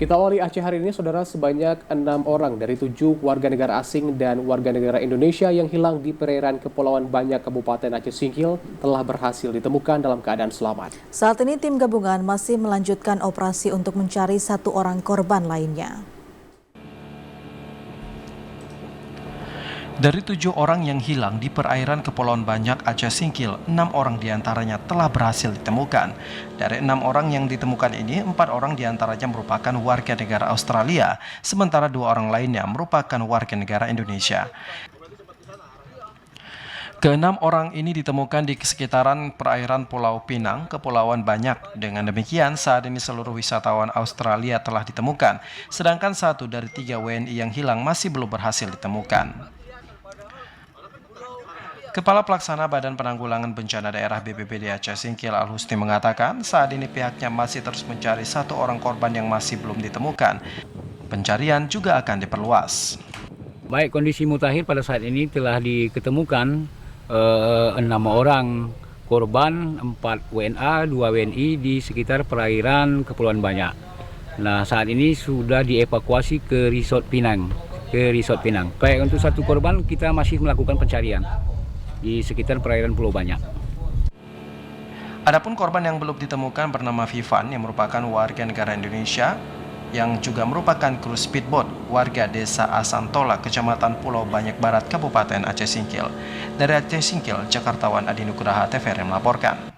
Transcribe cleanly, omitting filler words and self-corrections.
Kita awali Aceh hari ini, saudara, sebanyak 6 orang dari 7 warga negara asing dan warga negara Indonesia yang hilang di perairan Kepulauan Banyak, Kabupaten Aceh Singkil telah berhasil ditemukan dalam keadaan selamat. Saat ini tim gabungan masih melanjutkan operasi untuk mencari 1 orang korban lainnya. Dari 7 orang yang hilang di perairan Kepulauan Banyak, Aceh Singkil, 6 orang diantaranya telah berhasil ditemukan. Dari 6 orang yang ditemukan ini, 4 orang diantaranya merupakan warga negara Australia, sementara 2 orang lainnya merupakan warga negara Indonesia. Keenam orang ini ditemukan di sekitaran perairan Pulau Pinang, Kepulauan Banyak. Dengan demikian, saat ini seluruh wisatawan Australia telah ditemukan, sedangkan 1 dari 3 WNI yang hilang masih belum berhasil ditemukan. Kepala Pelaksana Badan Penanggulangan Bencana Daerah BPBD Aceh Singkil Al-Husni mengatakan saat ini pihaknya masih terus mencari 1 orang korban yang masih belum ditemukan. Pencarian juga akan diperluas. Baik, kondisi mutakhir pada saat ini telah diketemukan 6 orang korban, 4 WNA, 2 WNI di sekitar perairan Kepulauan Banyak. Nah, saat ini sudah dievakuasi ke Resort Pinang. Baik, untuk 1 korban kita masih melakukan pencarian di sekitar perairan Pulau Banyak. Adapun korban yang belum ditemukan bernama Vivan yang merupakan warga negara Indonesia yang juga merupakan kru speedboat warga desa Asantola, Kecamatan Pulau Banyak Barat, Kabupaten Aceh Singkil. Dari Aceh Singkil, Jakartawan Adi Nugraha, TVRI melaporkan.